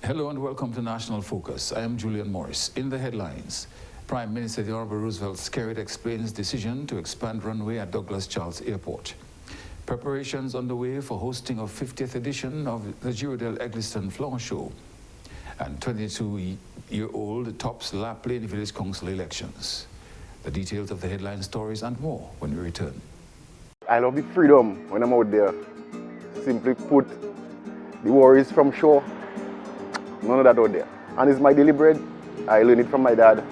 Hello and welcome to National Focus. I am Julian Morris. In the headlines, Prime Minister the Honorable Roosevelt Skerrit explains decision to expand runway at Douglas Charles Airport. Preparations underway for hosting of 50th edition of the Girodel Eggleston Flower Show. And 22-year-old tops Lap Lane Village Council elections. The details of the headline stories and more when we return. I love the freedom when I'm out there. Simply put, the worries from shore. None of that out there. And it's my daily bread. I learned it from my dad.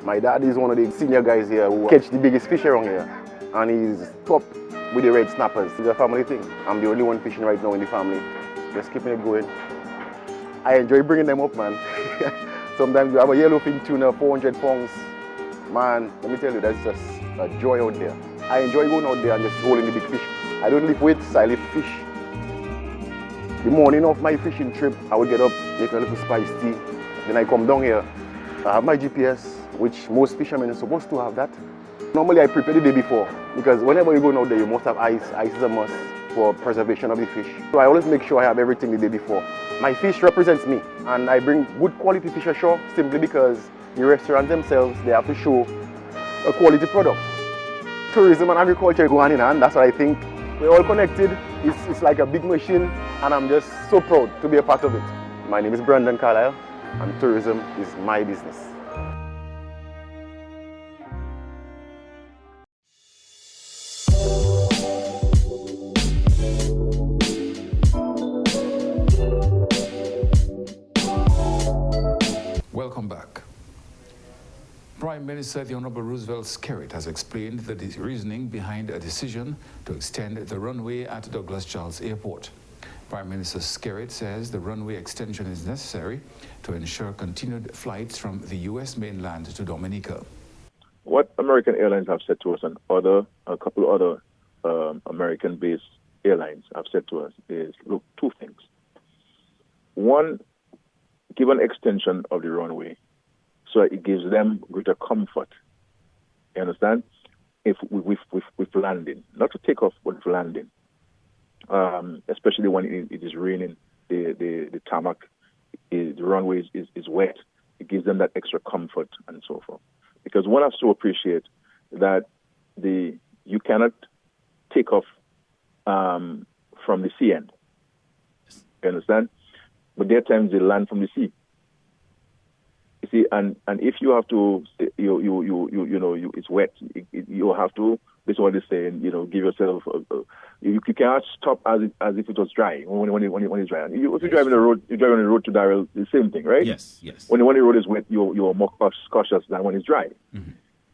My dad is one of the senior guys here who catch the biggest fish around here. And he's top with the red snappers. It's a family thing. I'm the only one fishing right now in the family. Just keeping it going. I enjoy bringing them up, man. Sometimes you have a yellowfin tuna, 400 pounds. Man, let me tell you, that's just a joy out there. I enjoy going out there and just holding the big fish. I don't lift weights, I lift fish. The morning of my fishing trip, I would get up, make a little spiced tea. Then I come down here. I have my GPS, which most fishermen are supposed to have that. Normally I prepare the day before, because whenever you go out there, you must have ice. Ice is a must for preservation of the fish. So I always make sure I have everything the day before. My fish represents me, and I bring good quality fish ashore simply because the restaurants themselves, they have to show a quality product. Tourism and agriculture go hand in hand, that's what I think. We're all connected. It's like a big machine, and I'm just so proud to be a part of it. My name is Brandon Carlisle, and tourism is my business. Welcome back. Prime Minister the Honorable Roosevelt Skerrit has explained the reasoning behind a decision to extend the runway at Douglas Charles Airport. Prime Minister Skerrit says the runway extension is necessary to ensure continued flights from the U.S. mainland to Dominica. What American Airlines have said to us and a couple other American-based airlines have said to us is, look, two things. One, give an extension of the runway so that it gives them greater comfort. You understand? If with landing, not to take off, but with landing. Especially when it is raining, the tarmac, the runway is wet. It gives them that extra comfort and so forth. Because one has to appreciate that you cannot take off from the sea end. You understand? But there are times they land from the sea. You see, and if you have to, it's wet. You have to. This is what they're saying. Give yourself. You cannot stop as if it was dry when it's dry. If you're driving the road, you're driving on the road to Darrell. The same thing, right? Yes. When the road is wet, you're more cautious than when it's dry,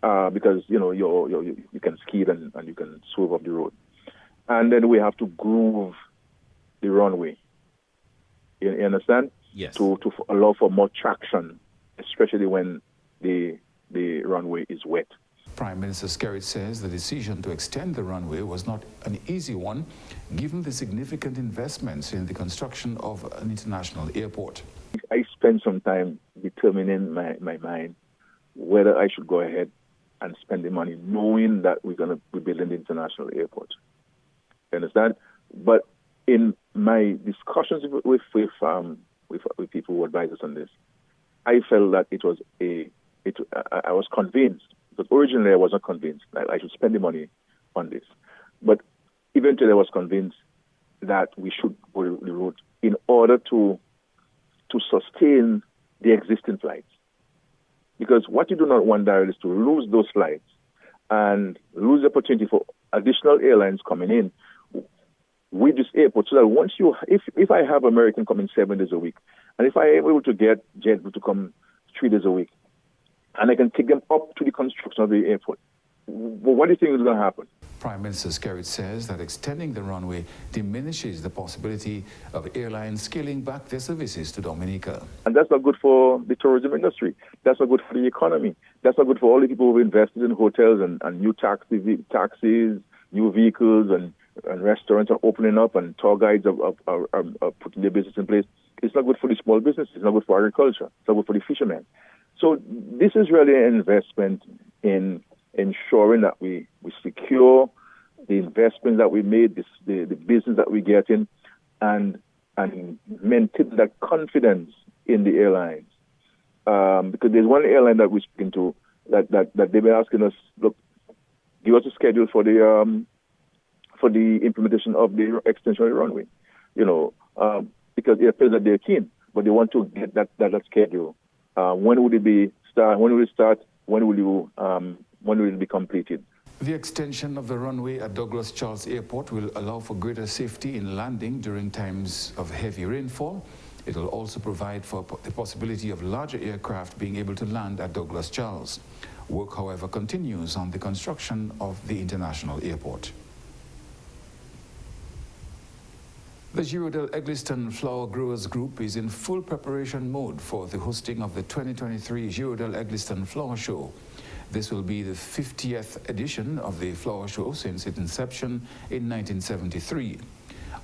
because you can skid and you can swerve off the road. And then we have to groove the runway. You understand? Yes. To allow for more traction, especially when the runway is wet. Prime Minister Skerrit says the decision to extend the runway was not an easy one, given the significant investments in the construction of an international airport. I spent some time determining in my mind whether I should go ahead and spend the money, knowing that we're going to be building the international airport. You understand? But in my discussions with people who advise us on this, I felt that I was convinced, but originally I wasn't convinced that I should spend the money on this. But eventually I was convinced that we should go the route in order to sustain the existing flights. Because what you do not want, Darrell, is to lose those flights and lose the opportunity for additional airlines coming in with this airport, so that if I have American coming 7 days a week, and if I am able to get JetBlue to come 3 days a week, and I can take them up to the construction of the airport, what do you think is going to happen? Prime Minister Skerrit says that extending the runway diminishes the possibility of airlines scaling back their services to Dominica. And that's not good for the tourism industry. That's not good for the economy. That's not good for all the people who've invested in hotels and new taxis, new vehicles, and restaurants are opening up, and tour guides are putting their business in place. It's not good for the small businesses. It's not good for agriculture. It's not good for the fishermen. So this is really an investment in ensuring that we secure the investment that we made, the business that we get in, and maintain that confidence in the airlines. Because there's one airline that we're speaking to that they've been asking us, look, give us a schedule for the implementation of the extension of the runway. Because it appears that they're keen, but they want to get that schedule. When would it be start? When will it start? When will it be completed? The extension of the runway at Douglas Charles Airport will allow for greater safety in landing during times of heavy rainfall. It will also provide for the possibility of larger aircraft being able to land at Douglas Charles. Work, however, continues on the construction of the international airport. The Girodel Eggleston Flower Growers Group is in full preparation mode for the hosting of the 2023 Girodel Eggleston Flower Show. This will be the 50th edition of the flower show since its inception in 1973.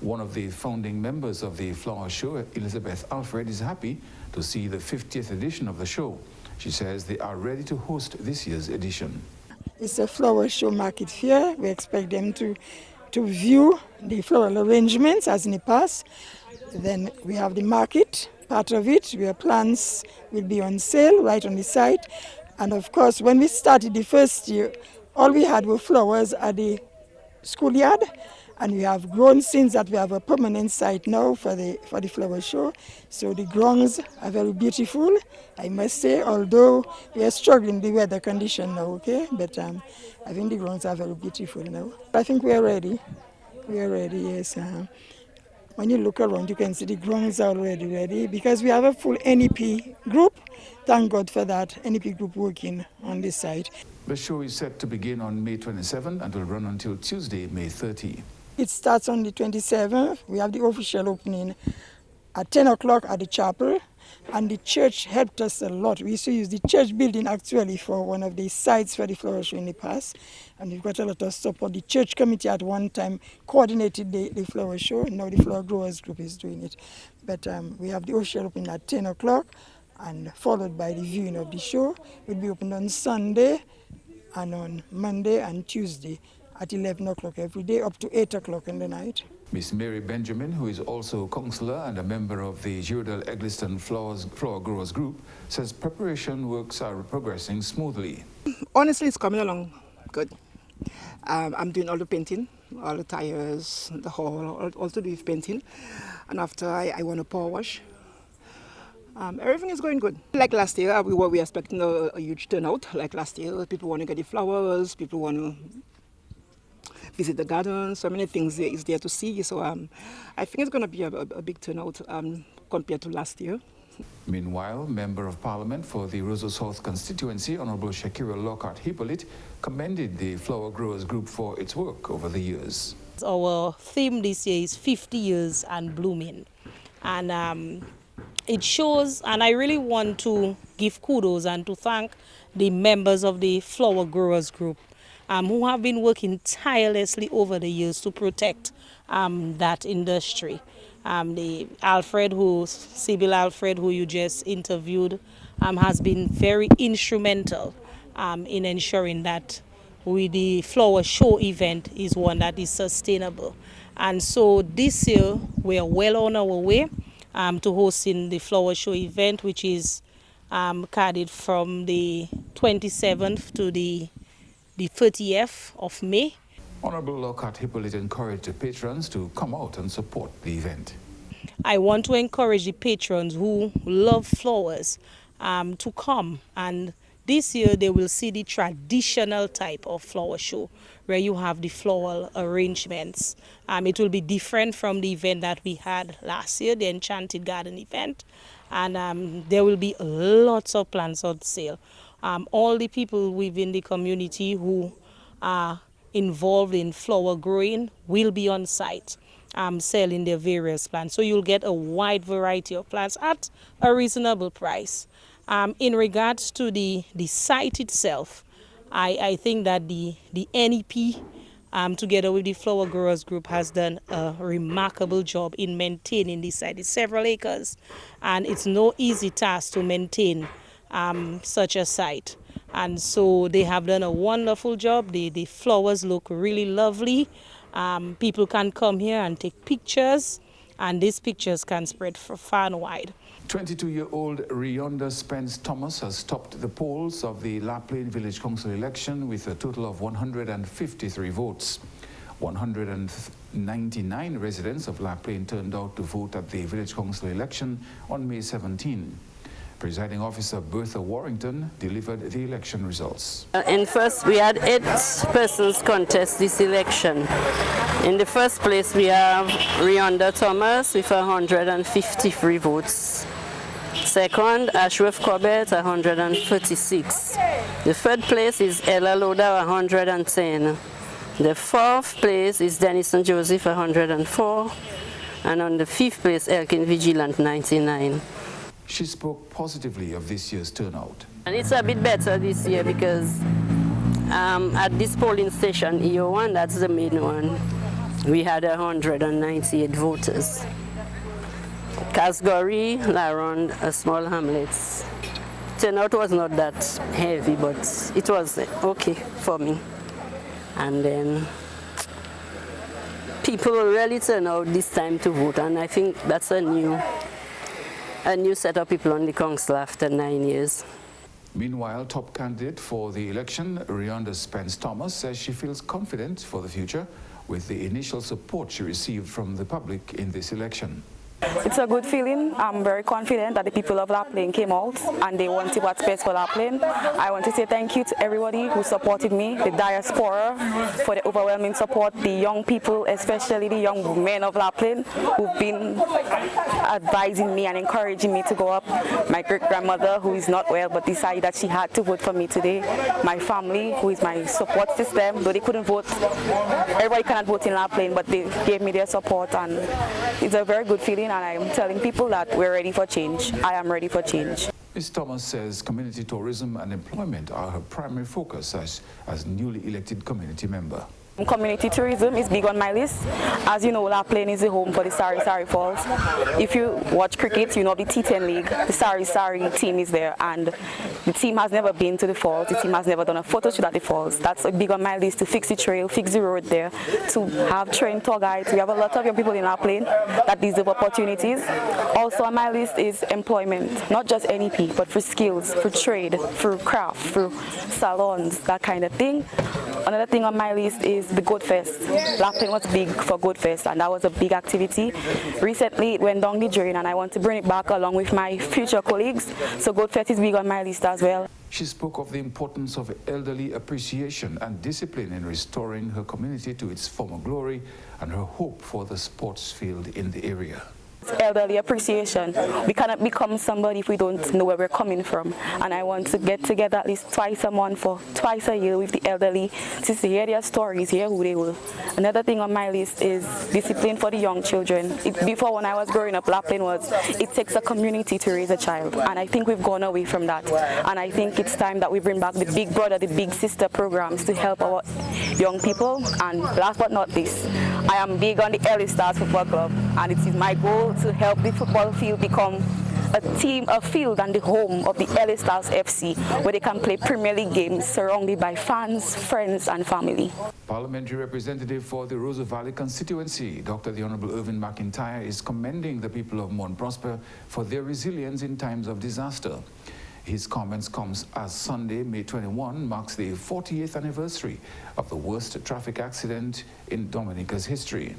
One of the founding members of the flower show, Elizabeth Alfred, is happy to see the 50th edition of the show. She says they are ready to host this year's edition. It's a flower show market fair. We expect them to view the floral arrangements as in the past. Then we have the market, part of it, where plants will be on sale right on the site. And of course, when we started the first year, all we had were flowers at the schoolyard. And we have grown since that. We have a permanent site now for the flower show. So the grounds are very beautiful, I must say, although we are struggling with the weather condition now, okay? But I think the grounds are very beautiful now. I think we are ready. We are ready, yes. When you look around, you can see the grounds are already ready because we have a full NEP group. Thank God for that, NEP group working on this site. The show is set to begin on May 27 and will run until Tuesday, May 30. It starts on the 27th. We have the official opening at 10 o'clock at the chapel, and the church helped us a lot. We used to use the church building actually for one of the sites for the flower show in the past, and we've got a lot of support. The church committee at one time coordinated the flower show, and now the flower growers group is doing it. But we have the official opening at 10 o'clock, and followed by the viewing of the show. It will be opened on Sunday and on Monday and Tuesday at 11 o'clock every day, up to 8 o'clock in the night. Miss Mary Benjamin, who is also councillor and a member of the Girodel Eggleston Flower Growers Group, says preparation works are progressing smoothly. Honestly, it's coming along good. I'm doing all the painting, all the tires, the hall, all to do with painting. And after I want to power wash. Everything is going good. Like last year, we were expecting a huge turnout. Like last year, people want to get the flowers, people want to visit the garden, so many things is there to see. So I think it's going to be a big turnout compared to last year. Meanwhile, Member of Parliament for the Roseau South constituency, Honourable Shakira Lockhart Hippolyte, commended the Flower Growers Group for its work over the years. Our theme this year is 50 years and blooming. And it shows, and I really want to give kudos and to thank the members of the Flower Growers Group who have been working tirelessly over the years to protect that industry. The Sybil Alfred, who you just interviewed, has been very instrumental in ensuring that the flower show event is one that is sustainable. And so this year we are well on our way to hosting the flower show event, which is carried from the 27th to the 30th of May. Honourable Lockhart Hippolyte encouraged the patrons to come out and support the event. I want to encourage the patrons who love flowers to come, and this year they will see the traditional type of flower show where you have the floral arrangements. It will be different from the event that we had last year, the Enchanted Garden event, and there will be lots of plants on sale. All the people within the community who are involved in flower growing will be on site selling their various plants. So you'll get a wide variety of plants at a reasonable price. In regards to the site itself, I think that the NEP together with the Flower Growers Group has done a remarkable job in maintaining this site. It's several acres, and it's no easy task to maintain such a site. And so they have done a wonderful job. The flowers look really lovely. People can come here and take pictures and these pictures can spread far and wide. 22-year-old Rionda Spence Thomas has topped the polls of the La Plaine Village Council election with a total of 153 votes. 199 residents of La Plaine turned out to vote at the Village Council election on May 17. Presiding Officer Bertha Warrington delivered the election results. In first, we had 8 persons contest this election. In the first place, we have Rionda Thomas with 153 votes. Second, Ashworth Corbett, 136. The third place is Ella Loda, 110. The fourth place is Denison Joseph, 104. And on the fifth place, Elkin Vigilant, 99. She spoke positively of this year's turnout. And it's a bit better this year because at this polling station, EO1, that's the main one, we had 198 voters. Casgary, Laron, a small hamlets. Turnout was not that heavy, but it was okay for me. And then people really turn out this time to vote, and I think that's a new set of people on the council after 9 years. Meanwhile, top candidate for the election, Rionda Spence Thomas, says she feels confident for the future with the initial support she received from the public in this election. It's a good feeling. I'm very confident that the people of La Plaine came out and they wanted what's best for La Plaine. I want to say thank you to everybody who supported me, the diaspora for the overwhelming support, the young people, especially the young men of La Plaine who've been advising me and encouraging me to go up. My great-grandmother who is not well but decided that she had to vote for me today. My family who is my support system, though they couldn't vote. Everybody cannot vote in La Plaine, but they gave me their support, and it's a very good feeling. And I'm telling people that we're ready for change. I am ready for change. Ms. Thomas says community tourism and employment are her primary focus as newly elected community member. Community tourism is big on my list. As you know, La Plaine is the home for the Sari Falls. If you watch cricket, you know the T10 League, the Sari team is there, and the team has never been to the falls. The team has never done a photo shoot at the falls. That's big on my list, to fix the trail, fix the road there, to have trained tour guides. We have a lot of young people in La Plaine that deserve opportunities. Also on my list is employment, not just NEP, but for skills, for trade, for craft, for salons, that kind of thing. Another thing on my list is the Goat Fest. La Plaine was big for Goat Fest, and that was a big activity. Recently it went down the drain, and I want to bring it back along with my future colleagues. So Goat Fest is big on my list as well. She spoke of the importance of elderly appreciation and discipline in restoring her community to its former glory and her hope for the sports field in the area. Elderly appreciation. We cannot become somebody if we don't know where we're coming from. And I want to get together at least twice a month for twice a year with the elderly to hear their stories, hear who they were. Another thing on my list is discipline for the young children. Before, when I was growing up, La Plaine was, it takes a community to raise a child. And I think we've gone away from that. And I think it's time that we bring back the big brother, the big sister programs to help our young people. And last but not least, I am big on the Early Stars Football Club, and it is my goal to help the football field become a field and the home of the Early Stars FC, where they can play Premier League games surrounded by fans, friends and family. Parliamentary representative for the Roseau Valley constituency, Dr. the Honorable Irvin McIntyre, is commending the people of Mount Prosper for their resilience in times of disaster. His comments comes as Sunday, May 21, marks the 40th anniversary of the worst traffic accident in Dominica's history.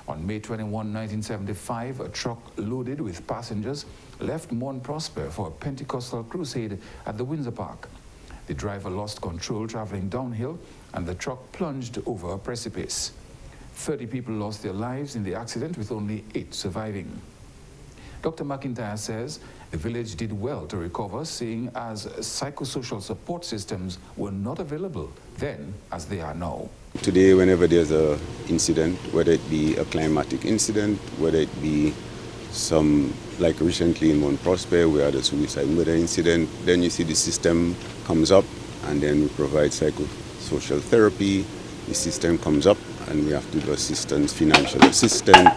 On May 21, 1975, a truck loaded with passengers left Mount Prosper for a Pentecostal crusade at the Windsor Park. The driver lost control traveling downhill, and the truck plunged over a precipice. 30 people lost their lives in the accident, with only 8 surviving. Dr. McIntyre says the village did well to recover, seeing as psychosocial support systems were not available then as they are now. Today, whenever there's an incident, whether it be a climatic incident, whether it be some, like recently in Mount Prosper, we had a suicide murder incident, then you see the system comes up, and then we provide psychosocial therapy. The system comes up, and we have to do assistance, financial assistance.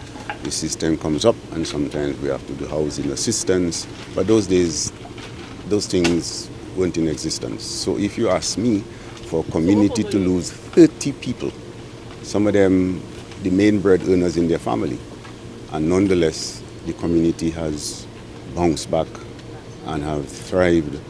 The system comes up, and sometimes we have to do housing assistance. But those days, those things weren't in existence. So if you ask me, for a community to lose 30 people, some of them the main bread earners in their family, And nonetheless, the community has bounced back and have thrived.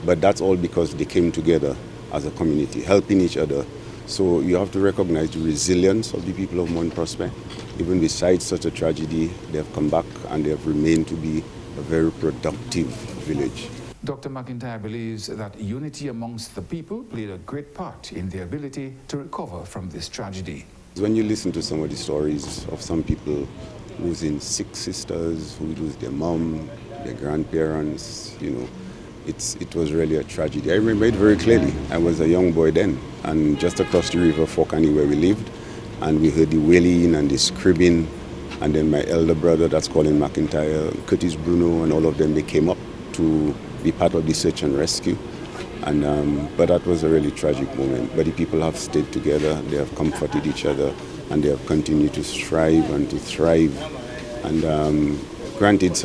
But that's all because they came together as a community, helping each other. So you have to recognize the resilience of the people of Mount Prospect. Even besides such a tragedy, they have come back and they have remained to be a very productive village. Dr. McIntyre believes that unity amongst the people played a great part in their ability to recover from this tragedy. When you listen to some of the stories of some people losing 6 sisters, who lose their mom, their grandparents, it was really a tragedy. I remember it very clearly. I was a young boy then, and just across the river, Forkani, where we lived, and we heard the wailing and the screaming, and then my elder brother, that's Colin McIntyre, Curtis Bruno, and all of them, they came up to be part of the search and rescue. But that was a really tragic moment. But the people have stayed together, they have comforted each other, and they have continued to strive and to thrive. And granted,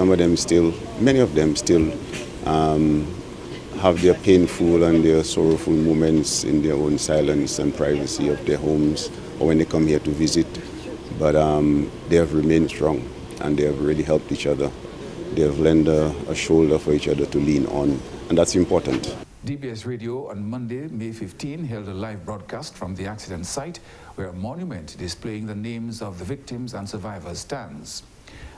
many of them still have their painful and their sorrowful moments in their own silence and privacy of their homes or when they come here to visit. But they have remained strong and they have really helped each other. They have lent a shoulder for each other to lean on, and that's important. DBS Radio on Monday, May 15, held a live broadcast from the accident site where a monument displaying the names of the victims and survivors stands.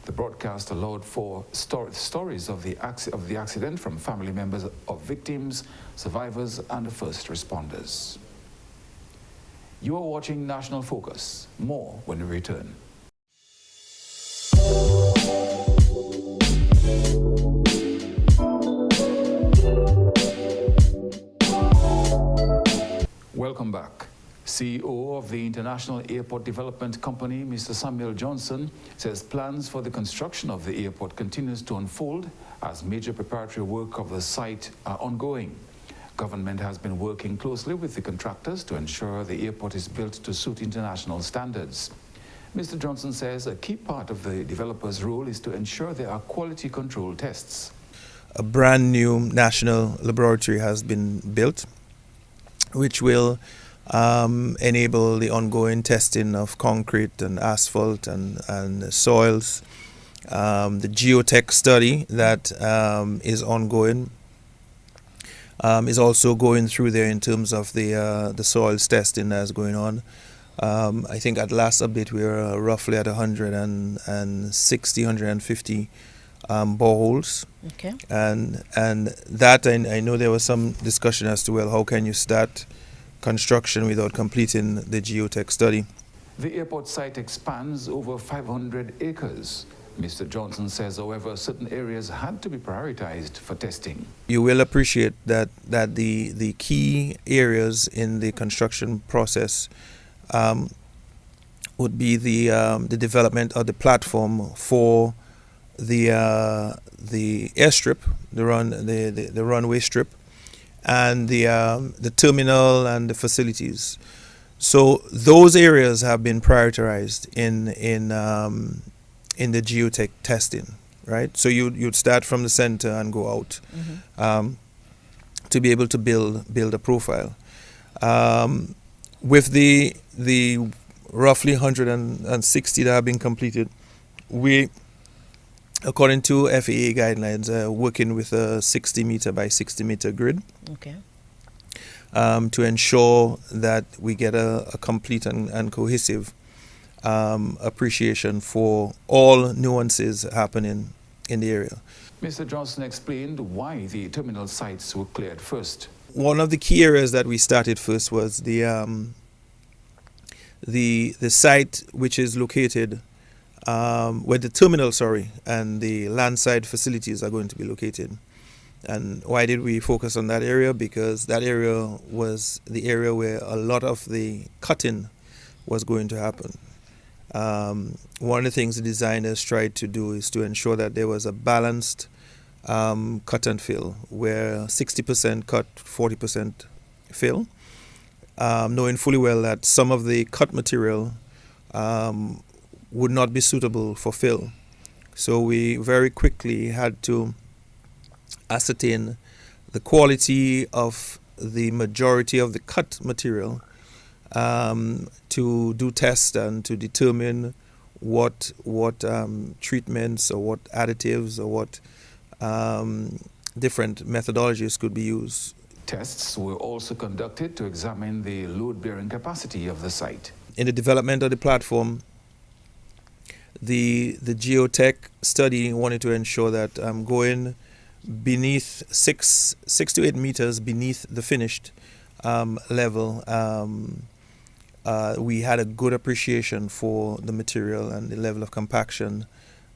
The broadcast allowed for stories of the accident from family members of victims, survivors, and first responders. You are watching National Focus. More when we return. Welcome back. CEO of the International Airport Development Company, Mr. Samuel Johnson, says plans for the construction of the airport continues to unfold as major preparatory work of the site are ongoing. Government has been working closely with the contractors to ensure the airport is built to suit international standards. Mr. Johnson says a key part of the developer's role is to ensure there are quality control tests. A brand new national laboratory has been built, which will enable the ongoing testing of concrete and asphalt and soils. The geotech study that is ongoing is also going through there in terms of the soils testing that's going on. I think at last update we were roughly at 160, 150 boreholes. Okay. And that I know there was some discussion as to, well, how can you start construction without completing the geotech study? The airport site expands over 500 acres. Mr. Johnson says, however, certain areas had to be prioritized for testing. You will appreciate that the key areas in the construction process would be the development of the platform for the airstrip, the runway strip, and the terminal and the facilities. So those areas have been prioritized in the geotech testing, right? So you'd start from the center and go out to be able to build a profile. With the roughly 160 that have been completed, we, according to FAA guidelines, working with a 60 meter by 60 meter grid. Okay. To ensure that we get a complete and cohesive appreciation for all nuances happening in the area. Mr. Johnson explained why the terminal sites were cleared first. One of the key areas that we started first was the site which is located where the terminal, and the landside facilities are going to be located. And why did we focus on that area? Because that area was the area where a lot of the cutting was going to happen. One of the things the designers tried to do is to ensure that there was a balanced cut and fill, where 60% cut, 40% fill, knowing fully well that some of the cut material would not be suitable for fill. So we very quickly had to ascertain the quality of the majority of the cut material to do tests and to determine what treatments or what additives or what different methodologies could be used. Tests were also conducted to examine the load-bearing capacity of the site. In the development of the platform, the geotech study wanted to ensure that going beneath 6 to 8 meters beneath the finished level, we had a good appreciation for the material and the level of compaction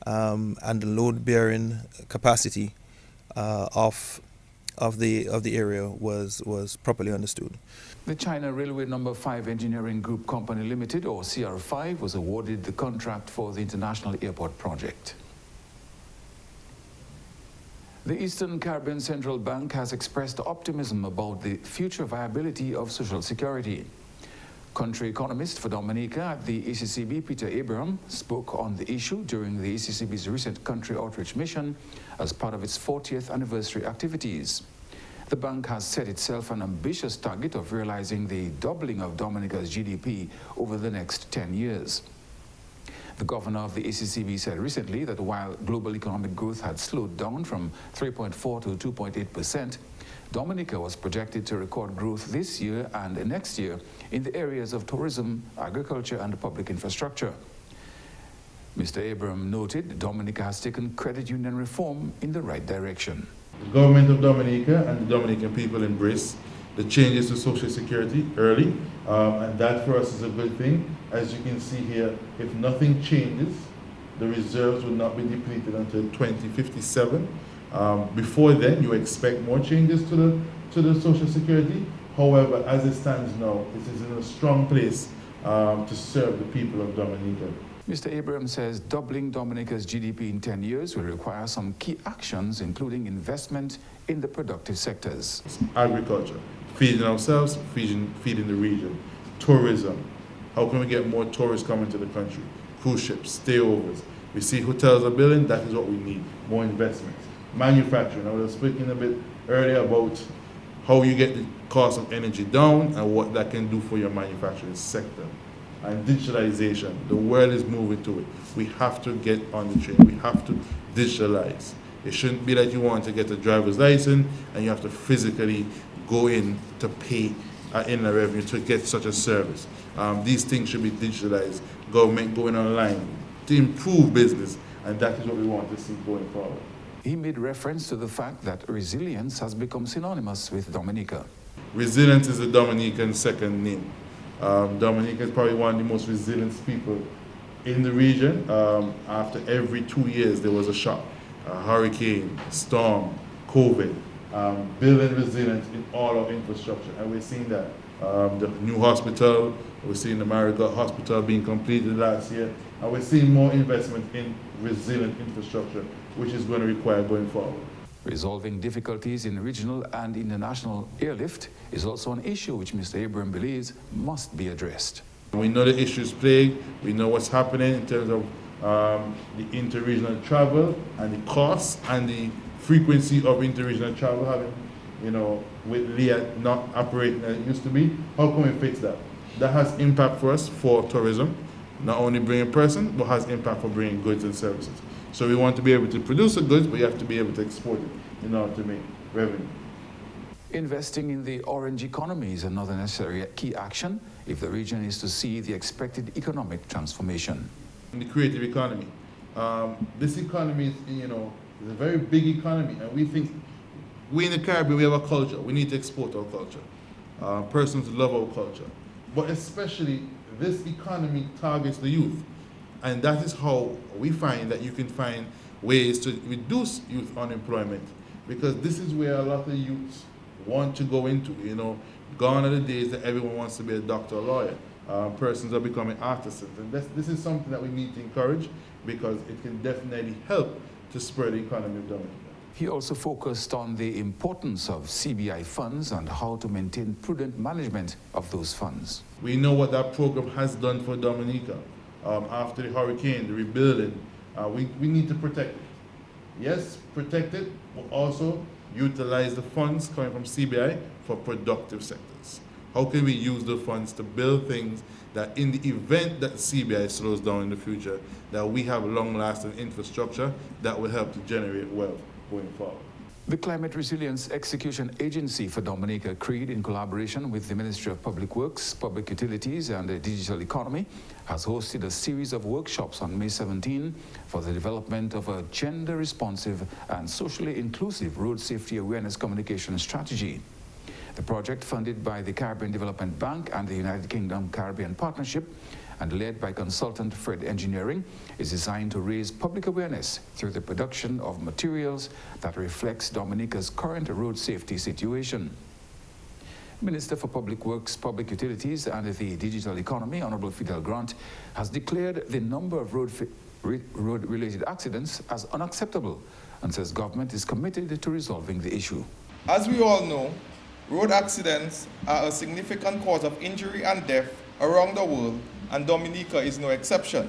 and the load-bearing capacity of the area was properly understood. The China Railway No. 5 Engineering Group Company Limited, or CR5, was awarded the contract for the International Airport project. The Eastern Caribbean Central Bank has expressed optimism about the future viability of Social Security. Country economist for Dominica at the ECCB, Peter Abraham, spoke on the issue during the ECCB's recent country outreach mission as part of its 40th anniversary activities. The bank has set itself an ambitious target of realizing the doubling of Dominica's GDP over the next 10 years. The governor of the ECCB said recently that while global economic growth had slowed down from 3.4 to 2.8%, Dominica was projected to record growth this year and next year in the areas of tourism, agriculture, and public infrastructure. Mr. Abraham noted Dominica has taken credit union reform in the right direction. The government of Dominica and the Dominican people embrace the changes to Social Security early, and that for us is a good thing. As you can see here, if nothing changes, the reserves will not be depleted until 2057. Before then, you expect more changes to the Social Security. However, as it stands now, it is in a strong place to serve the people of Dominica. Mr. Abraham says doubling Dominica's GDP in 10 years will require some key actions, including investment in the productive sectors. Agriculture, feeding ourselves, feeding the region. Tourism, how can we get more tourists coming to the country? Cruise ships, stayovers. We see hotels are building, that is what we need, more investment. Manufacturing, I was speaking a bit earlier about how you get the cost of energy down and what that can do for your manufacturing sector. And digitalization, the world is moving to it. We have to get on the train, we have to digitalize. It shouldn't be that you want to get a driver's license and you have to physically go in to pay inland revenue to get such a service. These things should be digitalized, government going online to improve business, and that is what we want to see going forward. He made reference to the fact that resilience has become synonymous with Dominica. Resilience is a Dominican second name. Dominica is probably one of the most resilient people in the region. After every 2 years, there was a shock, a hurricane, storm, COVID, building resilience in all our infrastructure. And we're seeing that. The new hospital, we're seeing the Marigot Hospital being completed last year, and we're seeing more investment in resilient infrastructure, which is going to require going forward. Resolving difficulties in regional and international airlift is also an issue which Mr. Abraham believes must be addressed. We know the issues plague, we know what's happening in terms of the interregional travel and the costs and the frequency of interregional travel having, with LEA not operating as it used to be. How can we fix that? That has impact for us for tourism, not only bringing person, but has impact for bringing goods and services. So we want to be able to produce the goods, but you have to be able to export it in order to make revenue. Investing in the orange economy is another necessary key action if the region is to see the expected economic transformation. In the creative economy, this economy is, is a very big economy, and we think we in the Caribbean, we have a culture. We need to export our culture. Persons love our culture, but especially this economy targets the youth. And that is how we find that you can find ways to reduce youth unemployment, because this is where a lot of youths want to go into. Gone are the days that everyone wants to be a doctor or lawyer. Persons are becoming artisans. And this is something that we need to encourage, because it can definitely help to spur the economy of Dominica. He also focused on the importance of CBI funds and how to maintain prudent management of those funds. We know what that program has done for Dominica. After the hurricane, the rebuilding, we need to protect it. Yes, protect it, but also utilize the funds coming from CBI for productive sectors. How can we use the funds to build things that in the event that CBI slows down in the future, that we have long-lasting infrastructure that will help to generate wealth going forward? The Climate Resilience Execution Agency for Dominica, CREED, in collaboration with the Ministry of Public Works, Public Utilities and the Digital Economy, has hosted a series of workshops on May 17 for the development of a gender-responsive and socially inclusive road safety awareness communication strategy. The project, funded by the Caribbean Development Bank and the United Kingdom Caribbean Partnership and led by consultant Fred Engineering, is designed to raise public awareness through the production of materials that reflects Dominica's current road safety situation. Minister for Public Works, Public Utilities and the Digital Economy, Honorable Fidel Grant, has declared the number of road-related accidents as unacceptable and says government is committed to resolving the issue. As we all know, road accidents are a significant cause of injury and death around the world, and Dominica is no exception.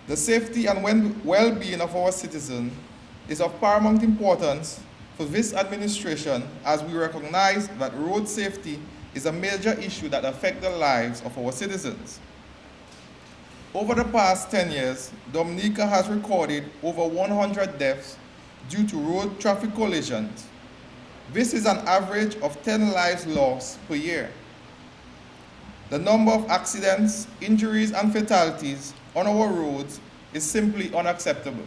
The safety and well-being of our citizens is of paramount importance for this administration, as we recognize that road safety is a major issue that affects the lives of our citizens. Over the past 10 years, Dominica has recorded over 100 deaths due to road traffic collisions. This is an average of 10 lives lost per year. The number of accidents, injuries, and fatalities on our roads is simply unacceptable.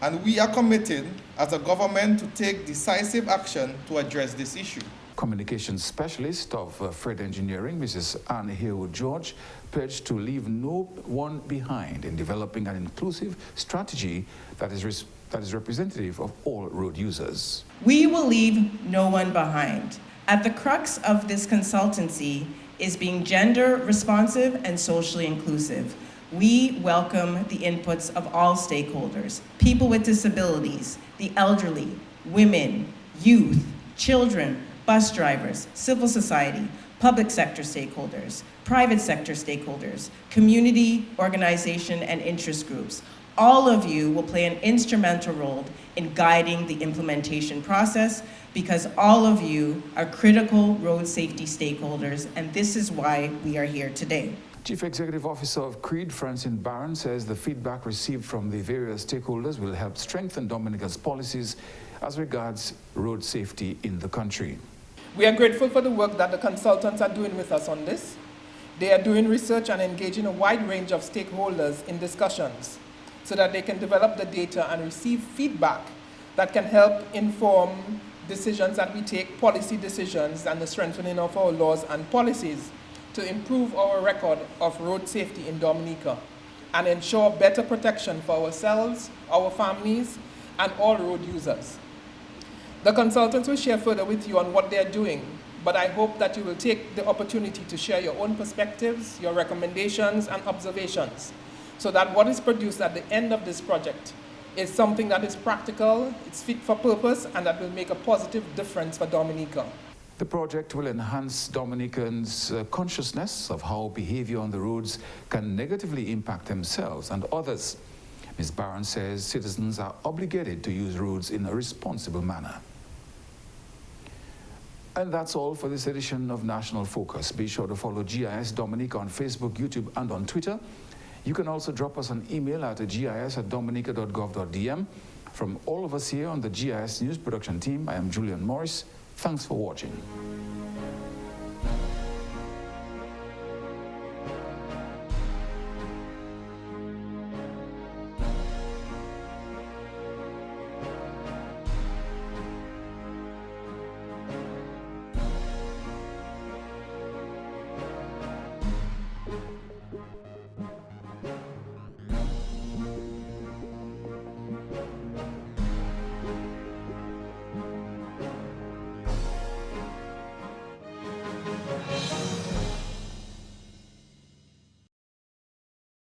And we are committed as a government to take decisive action to address this issue. Communications specialist of Fred Engineering, Mrs. Anne Haywood George, pledged to leave no one behind in developing an inclusive strategy that is representative of all road users. We will leave no one behind. At the crux of this consultancy is being gender responsive and socially inclusive. We welcome the inputs of all stakeholders, people with disabilities, the elderly, women, youth, children, bus drivers, civil society, public sector stakeholders, private sector stakeholders, community, organization, and interest groups. All of you will play an instrumental role in guiding the implementation process because all of you are critical road safety stakeholders, and this is why we are here today. Chief Executive Officer of CREED, Francine Barron, says the feedback received from the various stakeholders will help strengthen Dominica's policies as regards road safety in the country. We are grateful for the work that the consultants are doing with us on this. They are doing research and engaging a wide range of stakeholders in discussions so that they can develop the data and receive feedback that can help inform decisions that we take, policy decisions, and the strengthening of our laws and policies to improve our record of road safety in Dominica and ensure better protection for ourselves, our families, and all road users. The consultants will share further with you on what they're doing, but I hope that you will take the opportunity to share your own perspectives, your recommendations, and observations, so that what is produced at the end of this project is something that is practical, it's fit for purpose, and that will make a positive difference for Dominica. The project will enhance Dominicans' consciousness of how behavior on the roads can negatively impact themselves and others. Ms. Barron says citizens are obligated to use roads in a responsible manner. And that's all for this edition of National Focus. Be sure to follow GIS Dominica on Facebook, YouTube, and on Twitter. You can also drop us an email at gis@dominica.gov.dm. From all of us here on the GIS News Production team, I am Julian Morris. Thanks for watching.